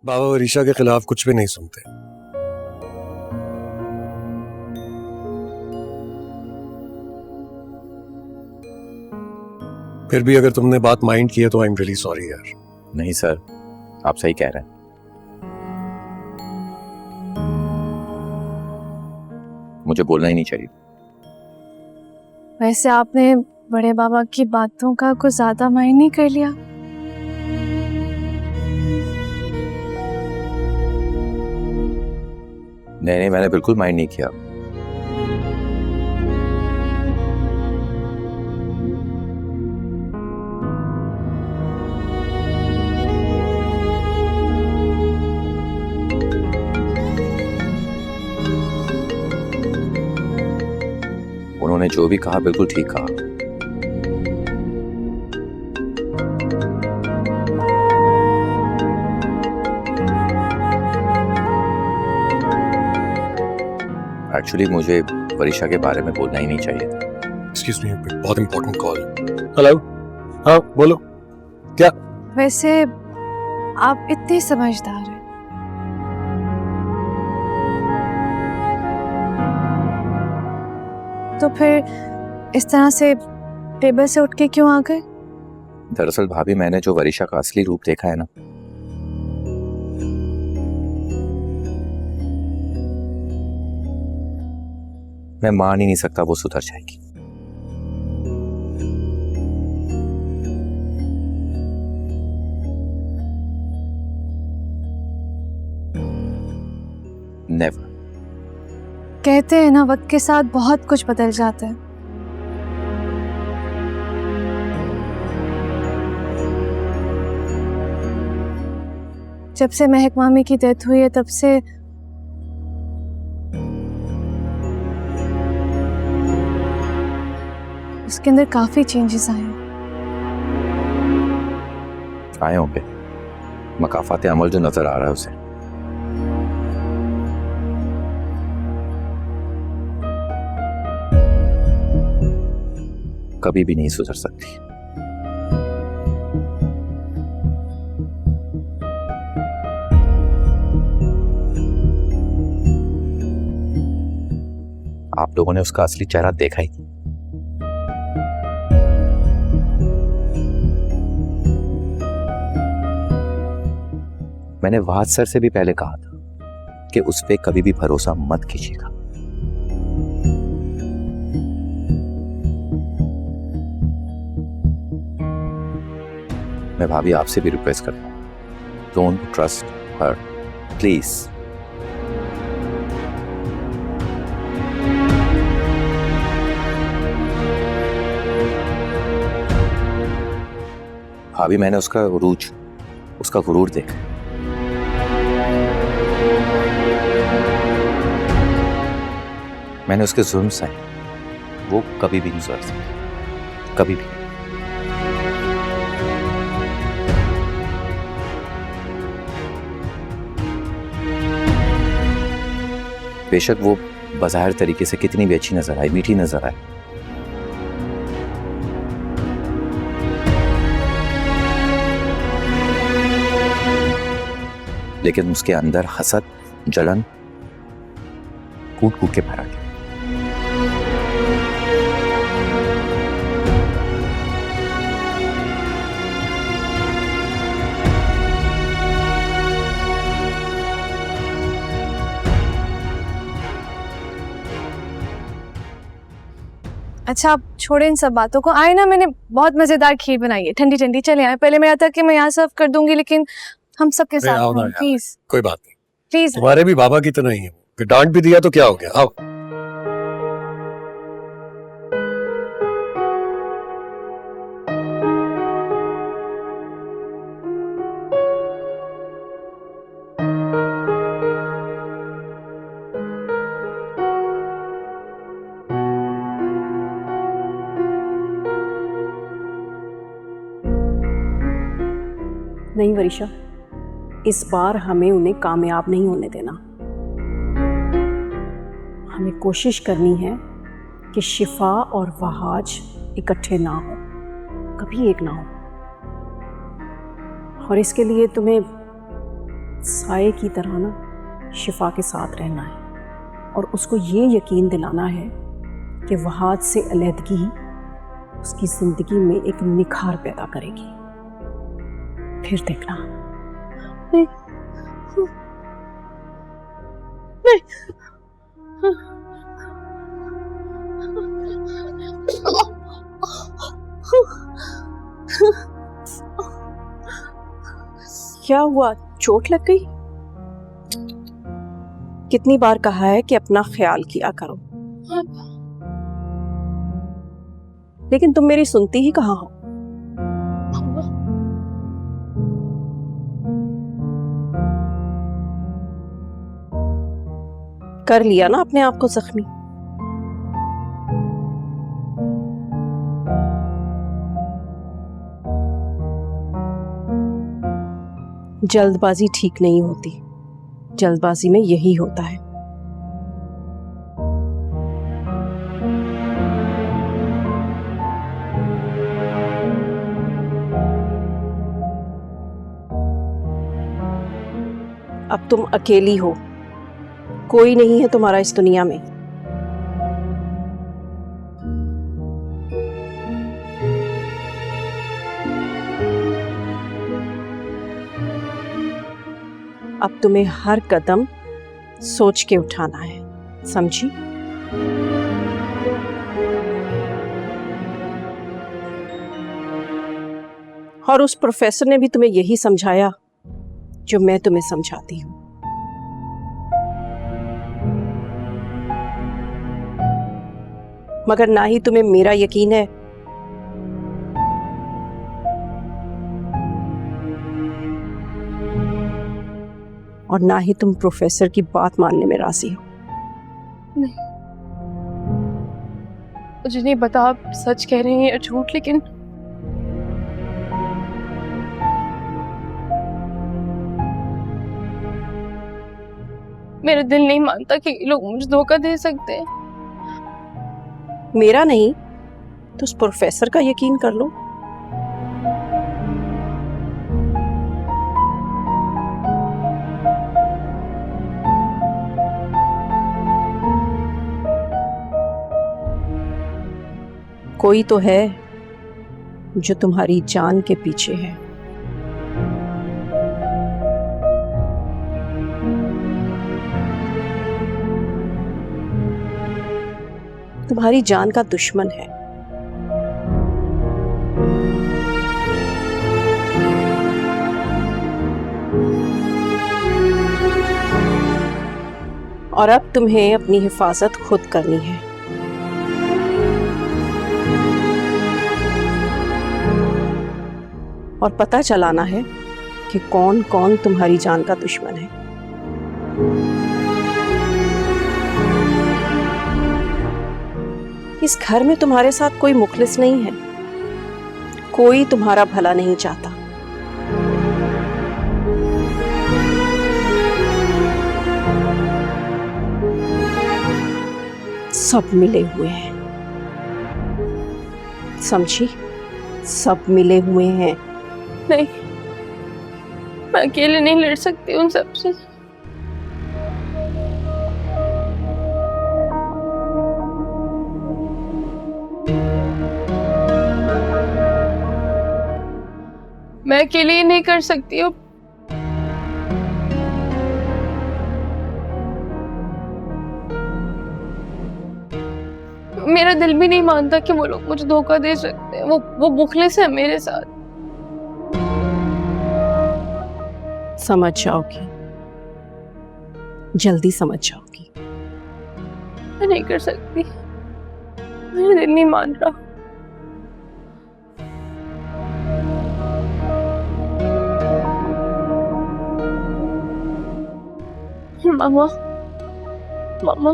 बाबा वरीशा के खिलाफ कुछ भी नहीं सुनते। फिर भी अगर तुमने बात माइंड की है तो आई एम रियली सॉरी यार। नहीं सर, आप सही कह रहे हैं। मुझे बोलना ही नहीं चाहिए। वैसे आपने बड़े बाबा की बातों का कुछ ज्यादा माइंड नहीं कर लिया? नहीं, मैंने बिल्कुल माइंड नहीं किया। उन्होंने जो भी कहा बिल्कुल ठीक कहा। एक्चुअली मुझे वरीशा के बारे में बोलना ही नहीं चाहिए था। एक्सक्यूज मी, बहुत इंपॉर्टेंट कॉल है। हेलो, हाँ बोलो। क्या? वैसे आप इतने समझदार हैं, तो फिर इस तरह से टेबल से उठ के क्यों आ गए? दरअसल भाभी, मैंने जो वरीशा का असली रूप देखा है ना, मैं मान ही नहीं सकता वो सुधर जाएगी। नेवर। कहते हैं ना, वक्त के साथ बहुत कुछ बदल जाता है। जब से महक मामी की डेथ हुई है तब से उसके अंदर काफी चेंजेस आए हैं। आए होंगे, मकाफात अमल जो नजर आ रहा है उसे। कभी भी नहीं सुधर सकती। आप लोगों ने उसका असली चेहरा देखा ही नहीं। मैंने वाद सर से भी पहले कहा था कि उस पे कभी भी भरोसा मत कीजिएगा। मैं भाभी आपसे भी रिक्वेस्ट करता हूं, डोंट ट्रस्ट हर प्लीज। भाभी, मैंने उसका उरूज, उसका गुरूर देखा। मैंने उसके जुल्म सहे, वो कभी भी नहीं सुधर सकती, कभी भी। बेशक वो बाज़ाहिर तरीके से कितनी भी अच्छी नजर आए, मीठी नजर आए, लेकिन उसके अंदर हसद, जलन कूट कूट के भरा गया। अच्छा, आप छोड़े इन सब बातों को। आए ना, मैंने बहुत मजेदार खीर बनाई है, ठंडी ठंडी। चले आए, पहले मेरा था कि मैं यहाँ सर्व कर दूंगी, लेकिन हम सबके साथ प्लीज। कोई बात नहीं, प्लीज। तुम्हारे भी बाबा की तो नहीं है, डांट भी दिया तो क्या हो गया। आओ। नहीं वरीशा, इस बार हमें उन्हें कामयाब नहीं होने देना। हमें कोशिश करनी है कि शिफा और वहाज इकट्ठे ना हो, कभी एक ना हो। और इसके लिए तुम्हें साए की तरह ना शिफा के साथ रहना है और उसको ये यकीन दिलाना है कि वहाद से अलहदगी उसकी ज़िंदगी में एक निखार पैदा करेगी। फिर देखना। नहीं, नहीं। क्या हुआ, चोट लग गई? कितनी बार कहा है कि अपना ख्याल किया करो, लेकिन तुम मेरी सुनती ही कहाँ हो। कर लिया ना अपने आप को जख्मी। जल्दबाजी ठीक नहीं होती, जल्दबाजी में यही होता है। अब तुम अकेली हो, कोई नहीं है तुम्हारा इस दुनिया में। अब तुम्हें हर कदम सोच के उठाना है, समझी? और उस प्रोफेसर ने भी तुम्हें यही समझाया जो मैं तुम्हें समझाती हूं। मगर ना ही तुम्हें मेरा यकीन है और ना ही तुम प्रोफेसर की बात मानने में राजी हो। नहीं, मुझे नहीं पता आप सच कह रही हैं या झूठ, लेकिन मेरा दिल नहीं मानता कि ये लोग मुझे धोखा दे सकते हैं। मेरा नहीं तो उस प्रोफेसर का यकीन कर लो। कोई तो है जो तुम्हारी जान के पीछे है। तुम्हारी जान का दुश्मन है। और अब तुम्हें अपनी हिफाजत खुद करनी है। और पता चलाना है कि कौन कौन तुम्हारी जान का दुश्मन है। इस घर में तुम्हारे साथ कोई मुखलिस नहीं है, कोई तुम्हारा भला नहीं चाहता। सब मिले हुए हैं, समझी? सब मिले हुए हैं। नहीं, मैं अकेले नहीं लड़ सकती उन सबसे। मैं अकेले ही नहीं कर सकती हूँ। मेरा दिल भी नहीं मानता कि वो लोग मुझे धोखा दे सकते हैं। वो मुखलिस है मेरे साथ। समझ जाओगी, जल्दी समझ जाओगी। मैं नहीं कर सकती, मेरा दिल नहीं मान रहा। मामा, मामा।